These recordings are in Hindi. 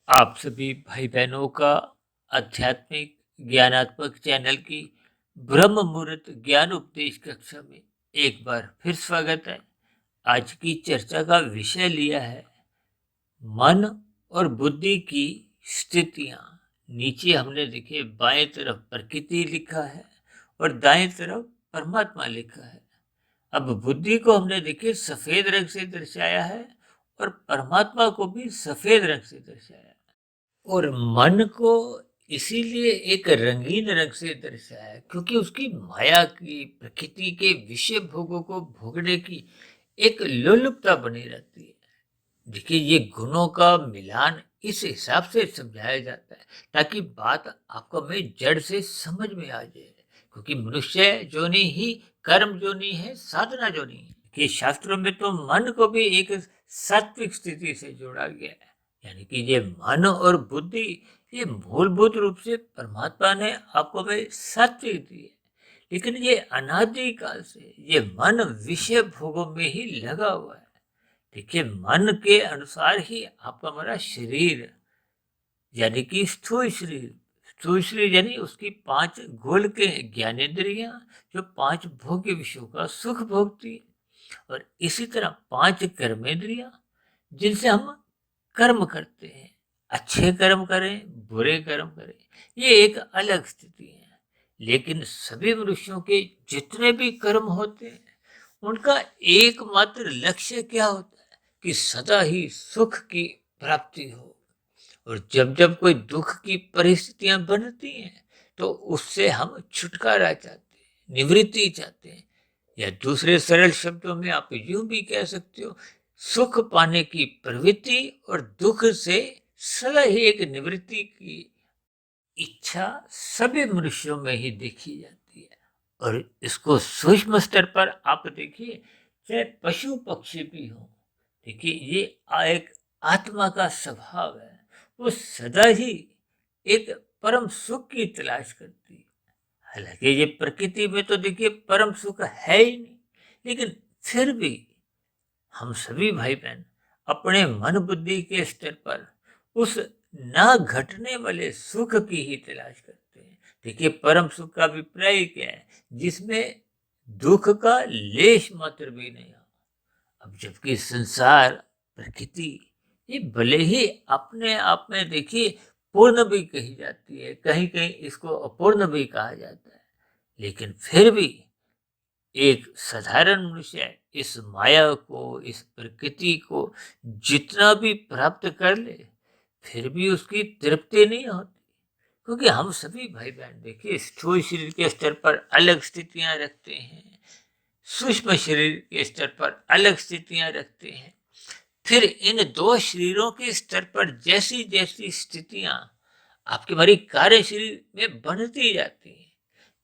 आप सभी भाई बहनों का आध्यात्मिक ज्ञानात्मक चैनल की ब्रह्म मुहूर्त ज्ञान उपदेश कक्षा में एक बार फिर स्वागत है। आज की चर्चा का विषय लिया है मन और बुद्धि की स्थितियां। नीचे हमने देखिए बाएं तरफ प्रकृति लिखा है और दाएं तरफ परमात्मा लिखा है। अब बुद्धि को हमने देखिए सफेद रंग से दर्शाया है और परमात्मा को भी सफेद रंग से दर्शाया है। और मन को इसीलिए एक रंगीन रंग से दर्शाया है क्योंकि उसकी माया की प्रकृति के विषय भोगों को भोगने की एक लोलुपता बनी रहती है। देखिए ये गुणों का मिलान इस हिसाब से समझाया जाता है ताकि बात आपको में जड़ से समझ में आ जाए, क्योंकि मनुष्य जोनि ही कर्म जोनि है, साधना जोनि है। कि शास्त्रों में तो मन को भी एक सात्विक स्थिति से जोड़ा गया है, यानी कि ये मन और बुद्धि ये मूलभूत रूप से परमात्मा ने आपको में सात्विक दी है। लेकिन ये अनादिकाल से ये मन विषय भोगों में ही लगा हुआ है। देखिए मन के अनुसार ही आपका हमारा शरीर यानी कि स्थूल शरीर यानी उसकी 5 गोल के ज्ञानेंद्रियां जो 5 भोग्य विषयों का सुख भोगती है, और इसी तरह 5 कर्मेंद्रियां जिनसे हम कर्म करते हैं, अच्छे कर्म करें बुरे कर्म करें, ये एक अलग स्थिति है। लेकिन सभी मनुष्यों के जितने भी कर्म होते हैं उनका एकमात्र लक्ष्य क्या होता है कि सदा ही सुख की प्राप्ति हो। और जब जब कोई दुख की परिस्थितियां बनती हैं तो उससे हम छुटकारा चाहते हैं, निवृत्ति चाहते हैं, या दूसरे सरल शब्दों में आप यूं भी कह सकते हो सुख पाने की प्रवृत्ति और दुख से सदा ही एक निवृत्ति की इच्छा सभी मनुष्यों में ही देखी जाती है। और इसको सूक्ष्म स्तर पर आप देखिए, चाहे पशु पक्षी भी हो, देखिए ये एक आत्मा का स्वभाव है, वो सदा ही एक परम सुख की तलाश करती है। हालांकि ये प्रकृति में तो देखिए परम सुख है ही नहीं, लेकिन फिर भी हम सभी भाई बहन अपने मन बुद्धि के स्तर पर उस ना घटने वाले सुख की ही तलाश करते हैं। देखिए परम सुख का अभिप्राय क्या है, जिसमें दुख का लेश मात्र भी नहीं हो। अब जबकि संसार प्रकृति ये भले ही अपने आप में देखिए पूर्ण भी कही जाती है, कहीं कहीं इसको अपूर्ण भी कहा जाता है, लेकिन फिर भी एक साधारण मनुष्य इस माया को, इस प्रकृति को जितना भी प्राप्त कर ले फिर भी उसकी तृप्ति नहीं होती। क्योंकि हम सभी भाई बहन देखिए स्थूल शरीर के स्तर पर अलग स्थितियां रखते हैं, सूक्ष्म शरीर के स्तर पर अलग स्थितियां रखते हैं। फिर इन दो शरीरों के स्तर पर जैसी जैसी स्थितियां आपके हमारी कार्य शरीर में बनती जाती हैं।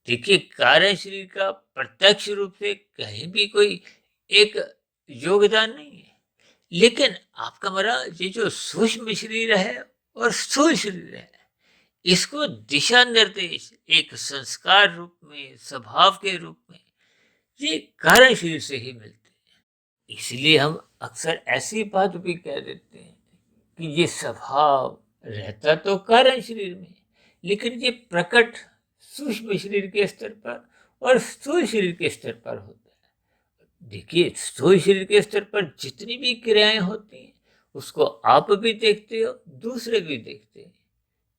देखिए कार्य शरीर का प्रत्यक्ष रूप से कहीं भी कोई एक योगदान नहीं है, लेकिन आपका हमारा ये जो सूक्ष्म शरीर है और स्थूल शरीर है, इसको दिशा निर्देश एक संस्कार रूप में, स्वभाव के रूप में ये कारण शरीर से ही मिलते हैं। इसलिए हम अक्सर ऐसी बात भी कह देते हैं कि ये स्वभाव रहता तो कारण शरीर में, लेकिन ये प्रकट सूक्ष्म शरीर के स्तर पर और स्थूल शरीर के स्तर पर होता है। देखिए स्थूल शरीर के स्तर पर जितनी भी क्रियाएं होती हैं उसको आप भी देखते हो, दूसरे भी देखते हैं।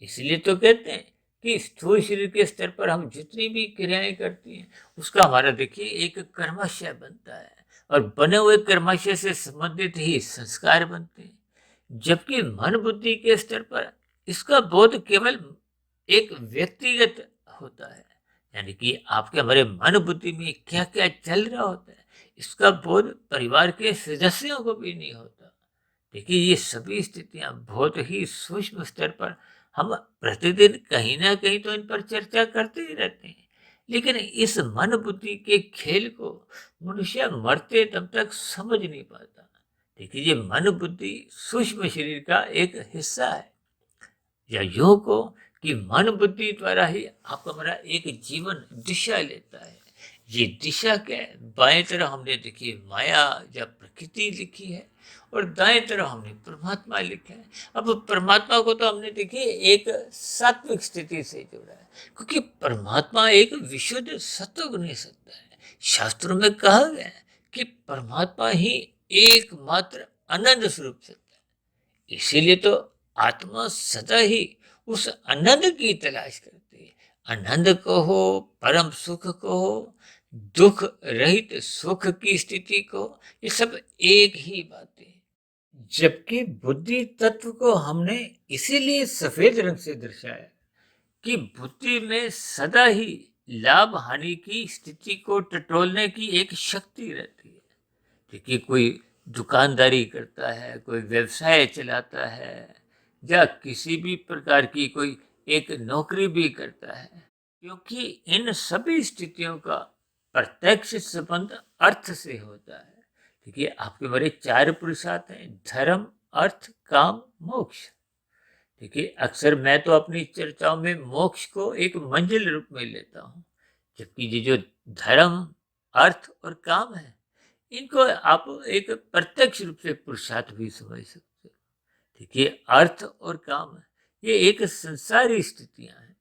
इसलिए तो कहते हैं कि स्थूल शरीर के स्तर पर हम जितनी भी क्रियाएं करती हैं उसका हमारा देखिए एक कर्माशय बनता है, और बने हुए कर्माशय से संबंधित ही संस्कार बनते हैं। जबकि मन बुद्धि के स्तर पर इसका बोध केवल एक व्यक्तिगत होता है, यानी कि आपके हमारे मन बुद्धि में क्या क्या चल रहा होता है इसका बोध परिवार के सदस्यों को भी नहीं होता। देखिए ये सभी स्थितियां बहुत ही सूक्ष्म स्तर पर हम प्रतिदिन कहीं ना कहीं तो इन पर चर्चा करते ही रहते हैं, लेकिन इस मन बुद्धि के खेल को मनुष्य मरते दम तक समझ नहीं पाता। देखिए ये मन बुद्धि सूक्ष्म शरीर का एक हिस्सा है, या यूं को कि मन बुद्धि द्वारा ही आपका हमारा एक जीवन दिशा लेता है। ये दिशा क्या है, बाएं तरफ हमने देखिए माया या प्रकृति लिखी है और दाएं तरफ हमने परमात्मा लिखा है। अब परमात्मा को तो हमने देखिए एक सात्विक स्थिति से जोड़ा है, क्योंकि परमात्मा एक विशुद्ध सत्वगुणी सत्ता है। शास्त्रों में कहा गया है कि परमात्मा ही एकमात्र आनंद स्वरूप सत्ता है। इसीलिए तो आत्मा सदा ही उस आनंद की तलाश करती है। आनंद को हो, परम सुख को हो, दुख रहित सुख की स्थिति को, ये सब एक ही बातें हैं। जबकि बुद्धि तत्व को हमने इसीलिए सफेद रंग से दर्शाया कि बुद्धि में सदा ही लाभ हानि की स्थिति को टटोलने की एक शक्ति रहती है। देखिए, कोई दुकानदारी करता है, कोई व्यवसाय चलाता है, या किसी भी प्रकार की कोई एक नौकरी भी करता है, क्योंकि इन सभी स्थितियों का प्रत्यक्ष संबंध अर्थ से होता है। देखिए, आपके बड़े 4 पुरुषार्थ हैं: धर्म, अर्थ, काम, मोक्ष। देखिए, अक्सर मैं तो अपनी चर्चाओं में मोक्ष को एक मंजिल रूप में लेता हूँ, जबकि ये जो धर्म, अर्थ और काम है, इनको आप एक प्रत्यक्ष रूप से पुरुषार्थ भी समझ सकते हो। देखिए, अर्थ और काम ये एक संसारी स्थितियां हैं।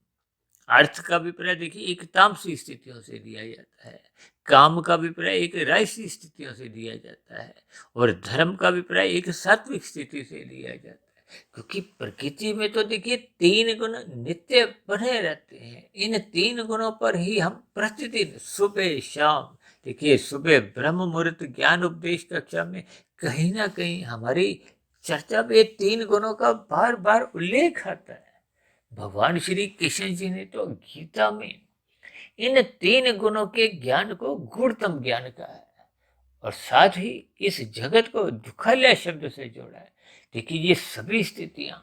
अर्थ का अभिप्राय देखिए एक तामसी स्थितियों से दिया जाता है, काम का अभिप्राय एक राजसी स्थितियों से दिया जाता है, और धर्म का अभिप्राय एक सात्विक स्थिति से लिया जाता है। क्योंकि प्रकृति में तो देखिए 3 गुण नित्य बने रहते हैं। इन 3 गुणों पर ही हम प्रतिदिन सुबह शाम, देखिए सुबह ब्रह्म मुहूर्त ज्ञान उपदेश कक्षा में कहीं ना कहीं हमारी चर्चा में 3 गुणों का बार बार उल्लेख आता है। भगवान श्री कृष्ण जी ने तो गीता में इन 3 गुणों के ज्ञान को गूढ़तम ज्ञान कहा है, और साथ ही इस जगत को दुखालय शब्द से जोड़ा है। देखिए, ये सभी स्थितियां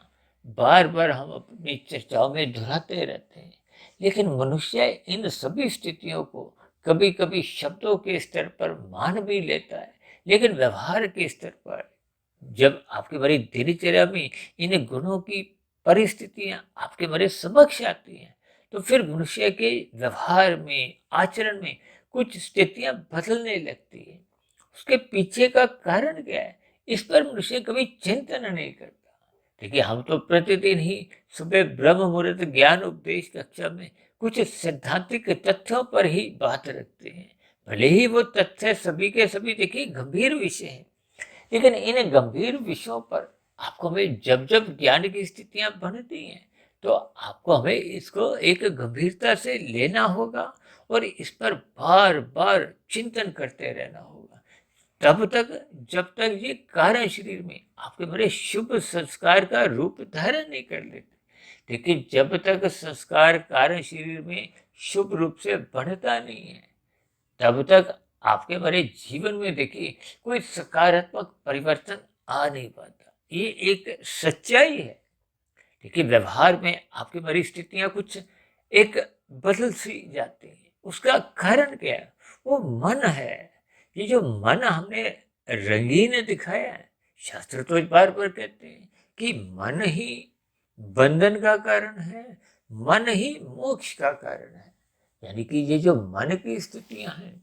बार बार हम अपनी चर्चाओं में दोहराते रहते हैं, लेकिन मनुष्य इन सभी स्थितियों को कभी कभी शब्दों के स्तर पर मान भी लेता है, लेकिन व्यवहार के स्तर पर जब आपके बड़ी दिनचर्या में इन गुणों की परिस्थितियां आपके बड़े समक्ष आती हैं, तो फिर मनुष्य के व्यवहार में, आचरण में कुछ स्थितियां बदलने लगती है। उसके पीछे का कारण क्या है, इस पर मनुष्य कभी चिंतन नहीं करता। देखिए, हम तो प्रतिदिन ही सुबह ब्रह्म मुहूर्त ज्ञान उपदेश कक्षा में कुछ सैद्धांतिक तथ्यों पर ही बात रखते हैं। भले ही वो तथ्य सभी के सभी देखिए गंभीर विषय हैं, लेकिन इन गंभीर विषयों पर आपको हमें जब जब ज्ञान की स्थितियां बनती हैं, तो आपको हमें इसको एक गंभीरता से लेना होगा और इस पर बार बार चिंतन करते रहना होगा, तब तक जब तक ये कारण शरीर में आपके बड़े शुभ संस्कार का रूप धारण नहीं कर लेते। लेकिन जब तक संस्कार कारण शरीर में शुभ रूप से बढ़ता नहीं है, तब तक आपके बड़े जीवन में देखिए कोई सकारात्मक परिवर्तन आ नहीं पाता। ये एक सच्चाई है। देखिए, व्यवहार में आपकी परिस्थितियां कुछ एक बदल सी जाती हैं। उसका कारण क्या है? वो मन है। ये जो मन हमने रंगीन दिखाया है, शास्त्र तो बार बार कहते हैं कि मन ही बंधन का कारण है, मन ही मोक्ष का कारण है। यानी कि ये जो मन की स्थितियां हैं,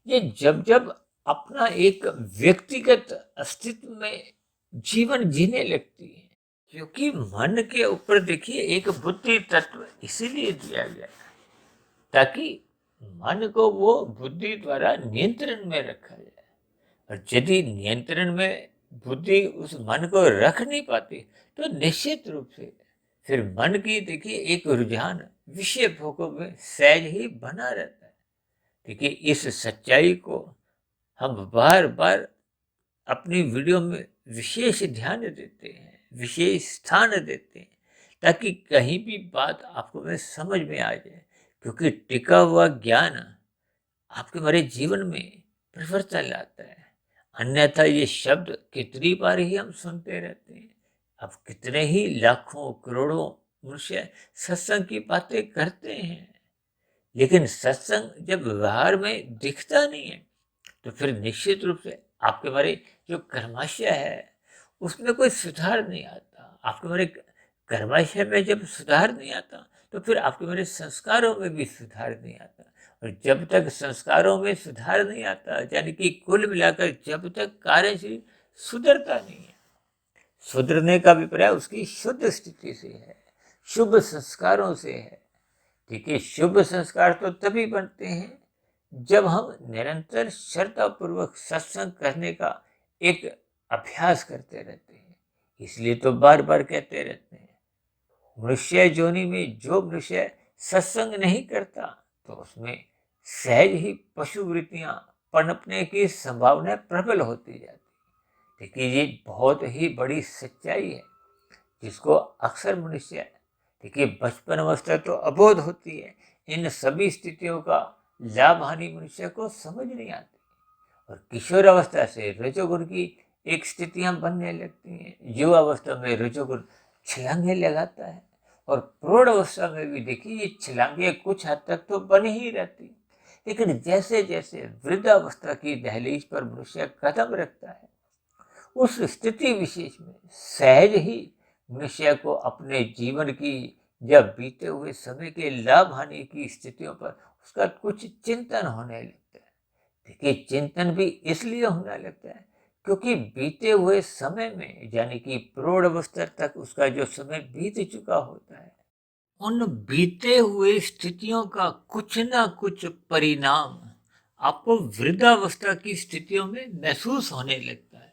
ये जब जब अपना एक व्यक्तिगत अस्तित्व में जीवन जीने लगती है, क्योंकि मन के ऊपर देखिए एक बुद्धि तत्व इसीलिए दिया गया है ताकि मन को वो बुद्धि द्वारा नियंत्रण में रखा जाए। और यदि नियंत्रण में बुद्धि उस मन को रख नहीं पाती, तो निश्चित रूप से फिर मन की देखिए एक रुझान विषय भोगों में सहज ही बना रहता है। देखिए, इस सच्चाई को हम बार बार अपनी वीडियो में विशेष ध्यान देते हैं, विशेष स्थान देते हैं, ताकि कहीं भी बात आपको में समझ में आ जाए। क्योंकि टिका हुआ ज्ञान आपके हमारे जीवन में परिवर्तन लाता है। अन्यथा ये शब्द कितनी बार ही हम सुनते रहते हैं। अब कितने ही लाखों करोड़ों मनुष्य सत्संग की बातें करते हैं, लेकिन सत्संग जब व्यवहार में दिखता नहीं है, तो फिर निश्चित रूप से आपके बारे जो कर्माशय है उसमें कोई सुधार नहीं आता। आपके बारे कर्माशय में जब सुधार नहीं आता, तो फिर आपके मेरे संस्कारों में भी सुधार नहीं आता। और जब तक संस्कारों में सुधार नहीं आता, यानी कि कुल मिलाकर जब तक कार्य शरीर सुधरता नहीं है। सुधरने का अभिप्राय उसकी शुद्ध स्थिति से है, शुभ संस्कारों से है। ठीक है, शुभ संस्कार तो तभी बनते हैं जब हम निरंतर श्रद्धापूर्वक सत्संग करने का एक अभ्यास करते रहते हैं। इसलिए तो बार बार कहते रहते हैं, मनुष्य योनि में जो मनुष्य सत्संग नहीं करता तो उसमें सहज ही पशु वृत्तियां पनपने की संभावना प्रबल होती जाती है। देखिए, ये बहुत ही बड़ी सच्चाई है जिसको अक्सर मनुष्य, देखिए, बचपन अवस्था तो अबोध होती है, इन सभी स्थितियों का लाभ हानि मनुष्य को समझ नहीं आती। और किशोर अवस्था से रजोगुण की एक स्थितियां बनने लगती हैं, युवा अवस्था में रजोगुण छलांगे लगाता है, और प्रौढ़ अवस्था में भी देखिए ये छलांगे कुछ हद तक तो बन ही रहती। लेकिन जैसे जैसे वृद्धावस्था की दहलीज पर मनुष्य कदम रखता है, उस स्थिति विशेष में सहज ही मनुष्य को अपने जीवन की या बीते हुए समय के लाभ हानि की स्थितियों पर उसका कुछ चिंतन होने लगता है। देखिए, चिंतन भी इसलिए होने लगता है क्योंकि बीते हुए समय में, यानी कि प्रौढ़ अवस्था तक उसका जो समय बीत चुका होता है, उन बीते हुए स्थितियों का कुछ ना कुछ परिणाम आपको वृद्धावस्था की स्थितियों में महसूस होने लगता है।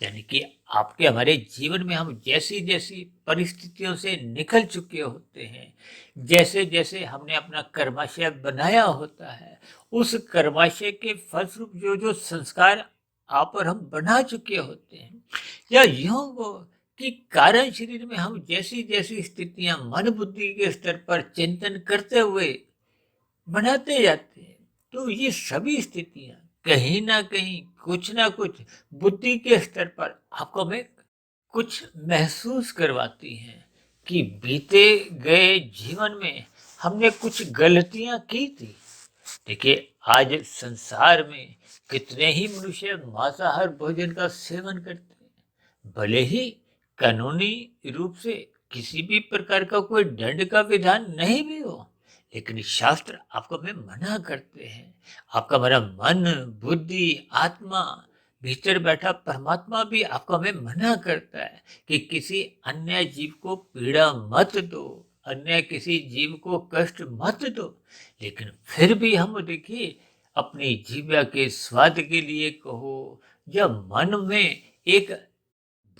यानी कि आपके हमारे जीवन में हम जैसी जैसी परिस्थितियों से निकल चुके होते हैं, जैसे जैसे हमने अपना कर्माशय बनाया होता है, उस कर्माशय के फलस्वरूप जो जो संस्कार आप और हम बना चुके होते हैं, या यूं वो कि कारण शरीर में हम जैसी जैसी स्थितियां मन बुद्धि के स्तर पर चिंतन करते हुए बनाते जाते हैं, तो ये सभी स्थितियां कहीं ना कुछ बुद्धि के स्तर पर आपको में कुछ महसूस करवाती हैं कि बीते गए जीवन में हमने कुछ गलतियां की थी। देखिए, आज संसार में कितने ही मनुष्य मांसाहार भोजन का सेवन करते हैं, भले ही कानूनी रूप से किसी भी प्रकार का कोई दंड का विधान नहीं भी हो, लेकिन शास्त्र आपको में मना करते हैं। आपका मेरा मन, बुद्धि, आत्मा, भीतर बैठा परमात्मा भी आपको में मना करता है कि किसी अन्य जीव को पीड़ा मत दो, अन्य किसी जीव को कष्ट मत दो। लेकिन फिर भी हम देखिए अपनी जीव्या के स्वाद के लिए कहो, या मन में एक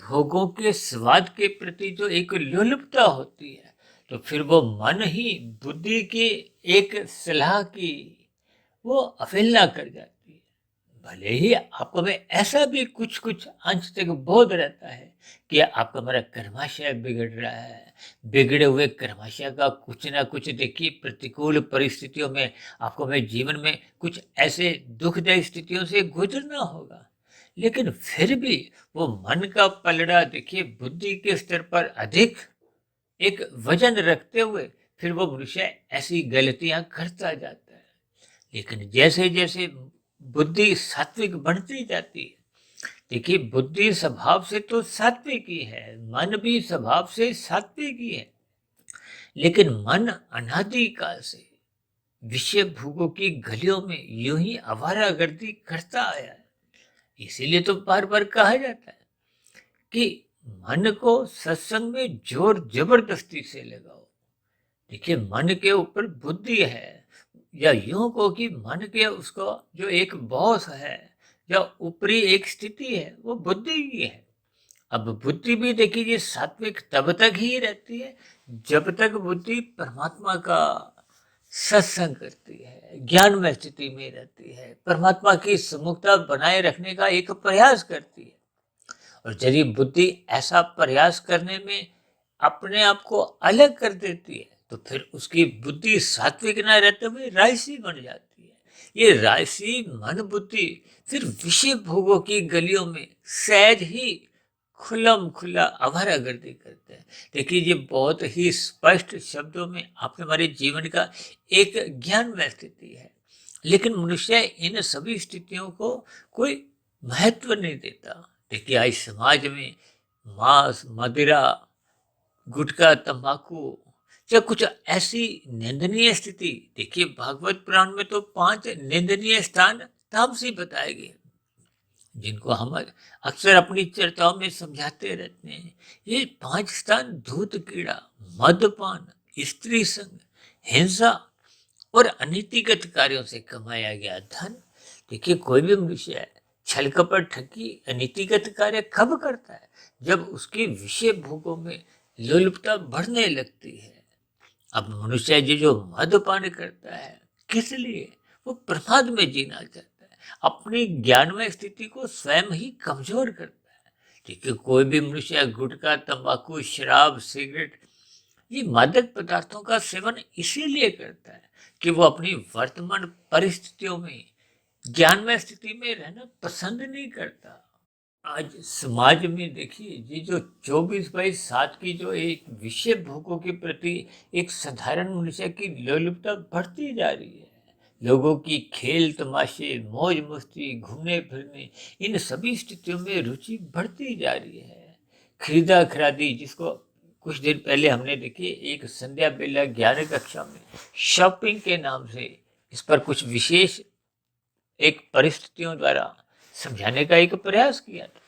भोगों के स्वाद के प्रति जो एक लोलुपता होती है, तो फिर वो मन ही बुद्धि की एक सलाह की वो अवहेलना कर जाती है। भले ही आपको में ऐसा भी कुछ कुछ अंश तक बोध रहता है कि आपका हमारा कर्माशय बिगड़ रहा है, बिगड़े हुए कर्माशय का कुछ ना कुछ देखिए प्रतिकूल परिस्थितियों में आपको में जीवन में कुछ ऐसे दुखदायी स्थितियों से गुजरना होगा। लेकिन फिर भी वो मन का पलड़ा देखिए बुद्धि के स्तर पर अधिक एक वजन रखते हुए फिर वो मनुष्य ऐसी गलतियां करता जाता है। लेकिन जैसे जैसे बुद्धि सात्विक बनती जाती है, देखिए बुद्धि स्वभाव से तो सात्विक ही है, मन भी स्वभाव से सात्विक ही है, लेकिन मन अनादि काल से विषय भोगों की गलियों में यूं ही आवारागर्दी करता आया है। इसीलिए तो बार बार कहा जाता है कि मन को सत्संग में जोर जबरदस्ती से लगाओ। देखिए, मन के ऊपर बुद्धि है, या यूं को कि मन के उसको जो एक बॉस है या ऊपरी एक स्थिति है वो बुद्धि ही है। अब बुद्धि भी देखिए सात्विक तब तक ही रहती है जब तक बुद्धि परमात्मा का सत्संग करती है, ज्ञानमय स्थिति में रहती है, परमात्मा की सम्मुखता बनाए रखने का एक प्रयास करती है। और यदि बुद्धि ऐसा प्रयास करने में अपने आप को अलग कर देती है तो फिर उसकी बुद्धि सात्विक न रहते हुए राजसी बन जाती है। ये राजसी मन बुद्धि फिर विषय भोगों की गलियों में सहज ही खुलम खुला आवारागर्दी करते हैं। देखिए, ये बहुत ही स्पष्ट शब्दों में आपके हमारे जीवन का एक ज्ञानमय स्थिति है। लेकिन मनुष्य इन सभी स्थितियों को कोई महत्व नहीं देता। देखिए, आज समाज में मांस, मदिरा, गुटखा, तंबाकू या कुछ ऐसी निंदनीय स्थिति, देखिए भागवत पुराण में तो 5 निंदनीय स्थान तामसी बताए गए, जिनको हम अक्सर अपनी चर्चाओं में समझाते रहते हैं। ये 5 स्थान धूत कीड़ा, मद्यपान, स्त्री संग, हिंसा और अनीतिगत कार्यों से कमाया गया धन। देखिए, कोई भी मनुष्य है छल कपट ठगी अनीतिगत कार्य कब करता है? जब उसके विषय भोगों में लोलुपता बढ़ने लगती है। अब मनुष्य जी जो मद्यपान करता है, किस लिए? वो प्रमाद में जीना चाहता है, अपनी ज्ञानमय स्थिति को स्वयं ही कमजोर करता है। देखिए, कोई भी मनुष्य गुटखा, तंबाकू, शराब, सिगरेट, ये मादक पदार्थों का सेवन इसीलिए करता है कि वो अपनी वर्तमान परिस्थितियों में ज्ञानमय स्थिति में रहना पसंद नहीं करता। आज समाज में देखिए, ये जो 24/7 की जो एक विषय भोगों के प्रति एक साधारण मनुष्य की लोलुपता बढ़ती जा रही है। लोगों की खेल तमाशे, मौज मस्ती, घूमने फिरने, इन सभी स्थितियों में रुचि बढ़ती जा रही है। खरीदा खरादी, जिसको कुछ दिन पहले हमने देखी एक संध्या बेला ज्ञान कक्षा में शॉपिंग के नाम से इस पर कुछ विशेष एक परिस्थितियों द्वारा समझाने का एक प्रयास किया था।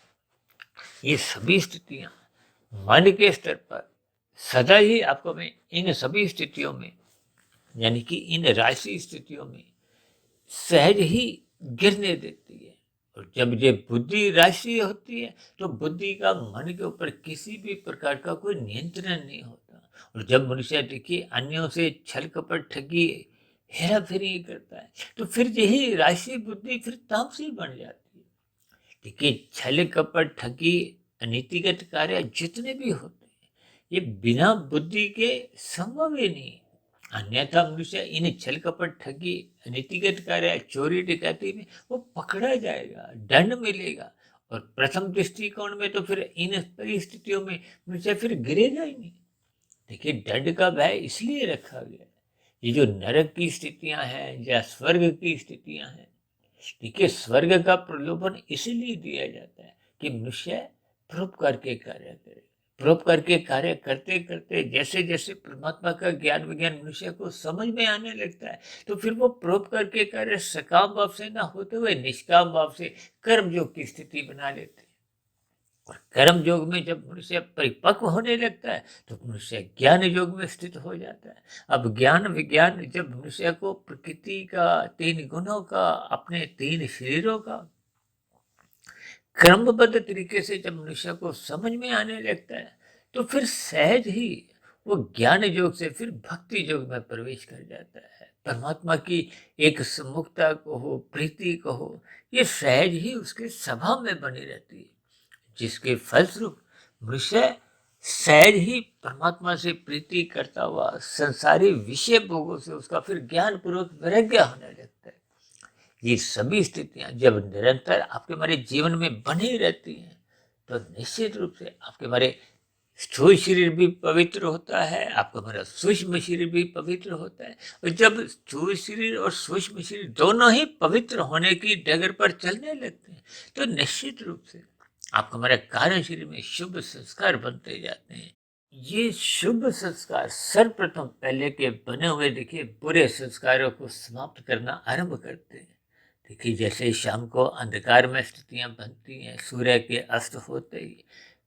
ये सभी स्थितियां मन के स्तर पर सदा ही आपको मैं इन सभी स्थितियों में, यानी कि इन राशि स्थितियों में सहज ही गिरने देती है। और जब ये बुद्धि राशि होती है तो बुद्धि का मन के ऊपर किसी भी प्रकार का कोई नियंत्रण नहीं होता। और जब मनुष्य देखिए अन्यों से छल कपट ठगी हेरा फेरी करता है, तो फिर यही राशि बुद्धि फिर तामसी बन जाती है। देखिए, छल कपट ठगी अनीतिगत कार्य जितने भी होते हैं, ये बिना बुद्धि के संभव ही नहीं। अन्यथा मनुष्य इन छल कपट ठगी अनीतिगत कार्य चोरी डकैती में वो पकड़ा जाएगा, दंड मिलेगा। और प्रथम दृष्टिकोण में तो फिर इन परिस्थितियों में मनुष्य फिर गिरेगा ही नहीं। देखिए, दंड का भय इसलिए रखा गया है। ये जो नरक की स्थितियां हैं या स्वर्ग की स्थितियां हैं, देखिए, स्वर्ग का प्रलोभन इसलिए दिया जाता है कि मनुष्य परोपकार के कार्य करे। परोपकार के कार्य करते करते जैसे जैसे परमात्मा का ज्ञान विज्ञान मनुष्य को समझ में आने लगता है, तो फिर वो परोपकार के कार्य सकाम भाव से ना होते हुए निष्काम भाव से कर्म योग की स्थिति बना लेते हैं। और कर्म योग में जब मनुष्य परिपक्व होने लगता है तो मनुष्य ज्ञान योग में स्थित हो जाता है। अब ज्ञान विज्ञान जब मनुष्य को प्रकृति का 3 गुणों का, अपने 3 शरीरों का क्रमबद्ध तरीके से जब मनुष्य को समझ में आने लगता है, तो फिर सहज ही वो ज्ञान योग से फिर भक्ति योग में प्रवेश कर जाता है। परमात्मा की एक सम्मुखता को हो, प्रीति को हो, ये सहज ही उसके स्वभाव में बनी रहती है, जिसके फलस्वरूप मनुष्य सहज ही परमात्मा से प्रीति करता हुआ संसारी विषय भोगों से उसका फिर ज्ञान पूर्वक वैराग्य होने लगता है। ये सभी स्थितियां जब निरंतर आपके हमारे जीवन में बनी रहती हैं, तो निश्चित रूप से आपके हमारे स्थूल शरीर भी पवित्र होता है, आपका हमारा सूक्ष्म शरीर भी पवित्र होता है। और जब स्थूल शरीर और सूक्ष्म शरीर दोनों ही पवित्र होने की डगर पर चलने लगते हैं, तो निश्चित रूप से आपका हमारे कार्य शरीर में शुभ संस्कार बनते जाते हैं। ये शुभ संस्कार सर्वप्रथम पहले के बने हुए देखिए बुरे संस्कारों को समाप्त करना आरंभ करते हैं। देखिए, जैसे शाम को अंधकार में स्थितियां बनती हैं, सूर्य के अस्त होते ही,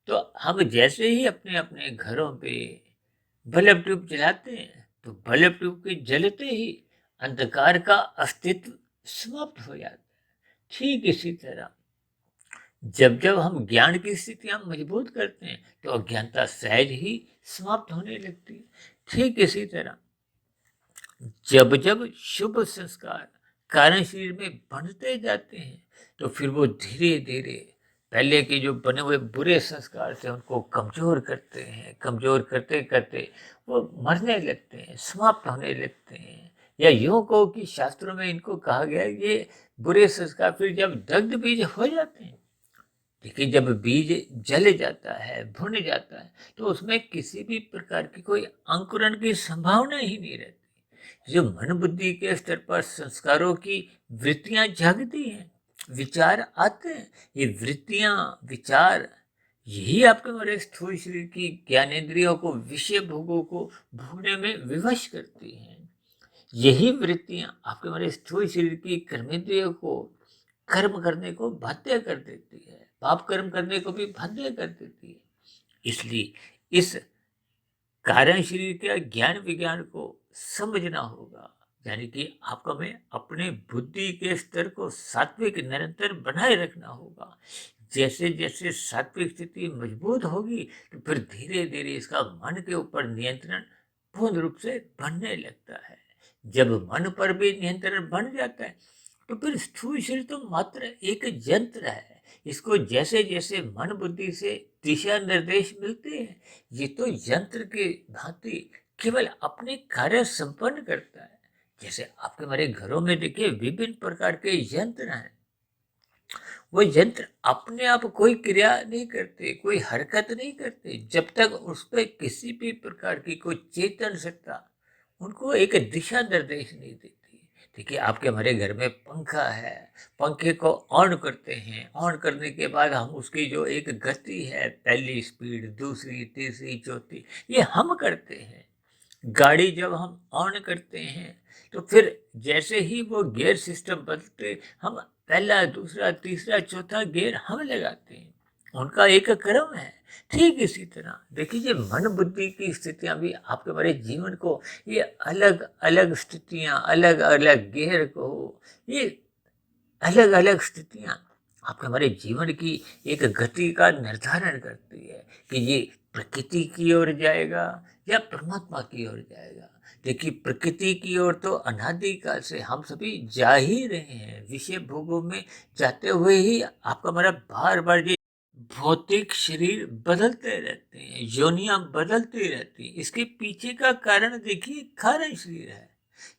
तो हम जैसे ही अपने अपने घरों पे बल्ब ट्यूब जलाते हैं, तो बल्ब ट्यूब के जलते ही अंधकार का अस्तित्व समाप्त हो जाता है। ठीक इसी तरह जब जब हम ज्ञान की स्थितियां मजबूत करते हैं, तो अज्ञानता सहज ही समाप्त होने लगती है। ठीक इसी तरह जब जब शुभ संस्कार कारण शरीर में बनते जाते हैं, तो फिर वो धीरे धीरे पहले के जो बने हुए बुरे संस्कार थे उनको कमजोर करते हैं। कमजोर करते करते वो मरने लगते हैं, समाप्त होने लगते हैं। या यूं कहो कि शास्त्रों में इनको कहा गया है, ये बुरे संस्कार फिर जब दग्ध बीज हो जाते हैं, देखिए, जब बीज जल जाता है, भुन जाता है, तो उसमें किसी भी प्रकार की कोई अंकुरण की संभावना ही नहीं रहती। जो मन बुद्धि के स्तर पर संस्कारों की वृत्तियां जागती हैं, विचार आते हैं, ये वृत्तियां विचार यही आपके हमारे स्थूल शरीर की ज्ञानेंद्रियों को, विषय भोगों को भोगने में विवश करती हैं। यही वृत्तियां आपके हमारे स्थूल शरीर की कर्मेंद्रियों को कर्म करने को बाध्य कर देती है, पाप कर्म करने को भी बाध्य कर देती है। इसलिए इस कारण शरीर के ज्ञान विज्ञान को समझना होगा, यानी कि आपको में अपने बुद्धि के स्तर को सात्विक निरंतर बनाए रखना होगा। जैसे जैसे सात्विक स्थिति मजबूत होगी तो फिर धीरे धीरे इसका मन के ऊपर नियंत्रण पूर्ण रूप से बनने लगता है। जब मन पर भी नियंत्रण बन जाता है तो फिर स्थूल शरीर तो मात्र एक यंत्र है। इसको जैसे जैसे मन बुद्धि से दिशा निर्देश मिलते हैं, ये तो यंत्र की भांति केवल अपने कार्य संपन्न करता है। जैसे आपके हमारे घरों में देखिए विभिन्न प्रकार के यंत्र हैं, वो यंत्र अपने आप कोई क्रिया नहीं करते, कोई हरकत नहीं करते जब तक उस पर किसी भी प्रकार की कोई चेतन सत्ता उनको एक दिशा निर्देश नहीं देती। देखिए आपके हमारे घर में पंखा है, पंखे को ऑन करते हैं, ऑन करने के बाद हम उसकी जो एक गति है, पहली स्पीड, दूसरी, तीसरी, चौथी, ये हम करते हैं। गाड़ी जब हम ऑन करते हैं तो फिर जैसे ही वो गियर सिस्टम बदलते, हम पहला, दूसरा, तीसरा, चौथा गियर हम लगाते हैं, उनका एक क्रम है। ठीक इसी तरह देखिए ये मन बुद्धि की स्थितियां भी आपके हमारे जीवन को, ये अलग अलग स्थितियां, अलग अलग गियर को, ये अलग अलग स्थितियां आपके हमारे जीवन की एक गति का निर्धारण करती है कि ये प्रकृति की ओर जाएगा या परमात्मा की ओर जाएगा। देखिए प्रकृति की ओर तो अनादिकाल से हम सभी जा ही रहे हैं, विषय भोगों में जाते हुए ही आपका हमारा बार बार ये भौतिक शरीर बदलते रहते हैं, योनियां बदलती रहती हैं। इसके पीछे का कारण देखिए कारण शरीर है,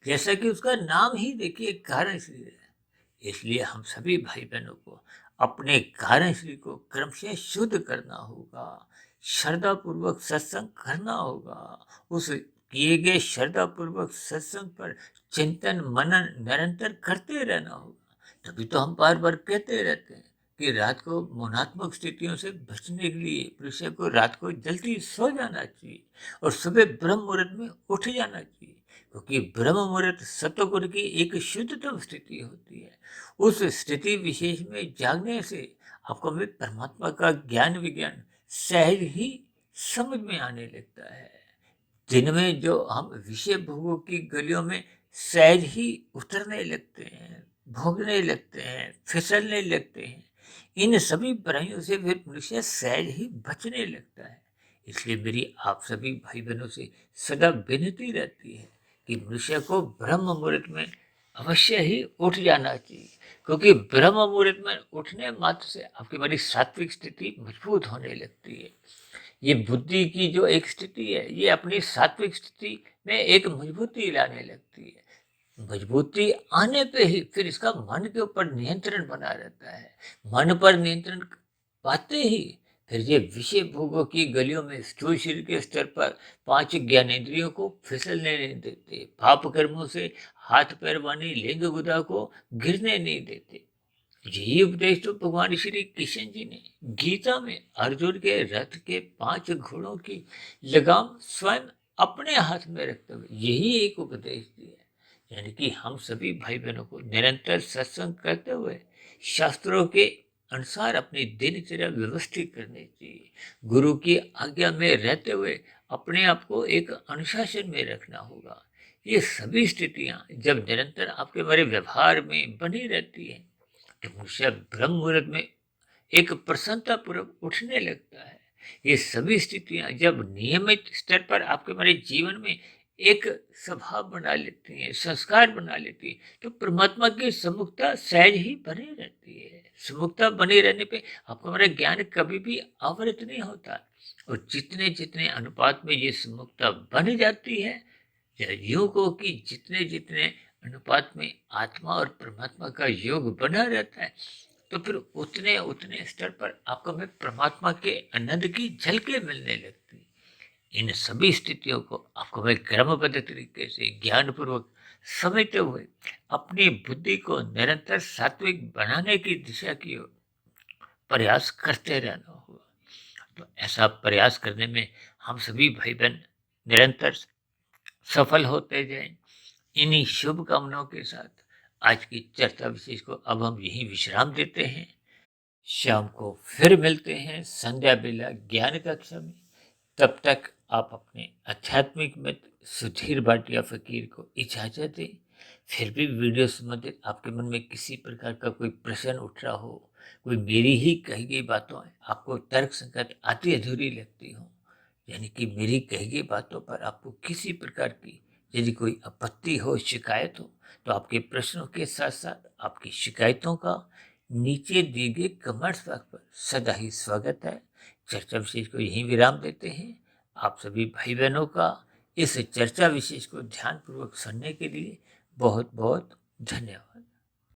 जैसा कि उसका नाम ही देखिए कारण शरीर है। इसलिए हम सभी भाई बहनों को अपने कारण शरीर को क्रमशः शुद्ध करना होगा, श्रद्धा पूर्वक सत्संग करना होगा। उस किए गए श्रद्धा पूर्वक सत्संग पर चिंतन मनन निरंतर करते रहना होगा। तभी तो हम बार बार कहते रहते हैं कि रात को मौनात्मक स्थितियों से बचने के लिए मनुष्य को रात को जल्दी सो जाना चाहिए और सुबह ब्रह्म मुहूर्त में उठ जाना चाहिए, क्योंकि ब्रह्म मुहूर्त सतोगुण की एक शुद्धतम स्थिति होती है। उस स्थिति विशेष में जागने से आपको भी परमात्मा का ज्ञान विज्ञान सहज ही समझ में आने लगता है। जिनमें जो हम विषय भोगों की गलियों में सहज ही उतरने लगते हैं, भोगने लगते हैं, फिसलने लगते हैं, इन सभी बुराइयों से फिर मनुष्य सहज ही बचने लगता है। इसलिए मेरी आप सभी भाई बहनों से सदा विनती रहती है कि मनुष्य को ब्रह्म मुहूर्त में अवश्य ही उठ जाना चाहिए, क्योंकि ब्रह्म मुहूर्त में उठने मात्र से आपकी हमारी सात्विक स्थिति मजबूत होने लगती है। ये बुद्धि की जो एक स्थिति है, ये अपनी सात्विक स्थिति में एक मजबूती लाने लगती है। मजबूती आने पे ही फिर इसका मन के ऊपर नियंत्रण बना रहता है। मन पर नियंत्रण पाते ही फिर ये विषय भोगों की गलियों में स्थूल शरीर के स्तर पर पांच ज्ञानेंद्रियों को फिसलने नहीं देते, पाप कर्मों से हाथ पैर वानी लिंग गुदा को गिरने नहीं देते। यही उपदेश तो भगवान श्री कृष्ण जी ने गीता में अर्जुन के रथ के 5 घोड़ों की लगाम स्वयं अपने हाथ में रखते हुए यही एक उपदेश दिया। यानी कि हम सभी भाई बहनों को निरंतर सत्संग करते हुए शास्त्रों के अनुसार अपनी दिनचर्या व्यवस्थित करनी चाहिए। गुरु की आज्ञा में रहते हुए अपने आप को एक अनुशासन में रखना होगा। ये सभी स्थितियां जब निरंतर आपके हमारे व्यवहार में बनी रहती है तो मनुष्य ब्रह्म मुहूर्त में एक प्रसन्नता पूर्वक उठने लगता है। ये सभी स्थितियां जब नियमित स्तर पर आपके हमारे जीवन में एक स्वभाव बना लेती हैं, संस्कार बना लेती है, तो परमात्मा की सम्मुखता सहज ही बनी रहती है। सम्मुखता बनी रहने पे आपका हमारा ज्ञान कभी भी आवृत नहीं होता, और जितने जितने अनुपात में ये सम्मुखता बन जाती है, या यूं को कि जितने जितने अनुपात में आत्मा और परमात्मा का योग बना रहता है, तो फिर उतने उतने स्तर पर आपको में परमात्मा के आनंद की झलकें मिलने लगती है। इन सभी स्थितियों को आपको में क्रमबद्ध तरीके से ज्ञानपूर्वक समझते हुए अपनी बुद्धि को निरंतर सात्विक बनाने की दिशा की ओर प्रयास करते रहना होगा। तो ऐसा प्रयास करने में हम सभी भाई बहन निरंतर सफल होते जाएं। इन्हीं शुभकामनाओं के साथ आज की चर्चा विशेष को अब हम यहीं विश्राम देते हैं। शाम को फिर मिलते हैं संध्या बेला ज्ञान कक्षा में। तब तक आप अपने आध्यात्मिक मित्र सुधीर भाटिया फकीर को इजाजत दें। फिर भी वीडियो संबंधित आपके मन में किसी प्रकार का कोई प्रश्न उठ रहा हो, कोई मेरी ही कही गई बातों आपको तर्क संगत आधी अधूरी लगती हो, यानी कि मेरी कही गई बातों पर आपको किसी प्रकार की यदि कोई आपत्ति हो, शिकायत हो, तो आपके प्रश्नों के साथ साथ आपकी शिकायतों का नीचे दिए गए कमेंट्स बॉक्स पर सदा ही स्वागत है। चर्चा विशेष को यहीं विराम देते हैं। आप सभी भाई बहनों का इस चर्चा विशेष को ध्यानपूर्वक सुनने के लिए बहुत बहुत धन्यवाद।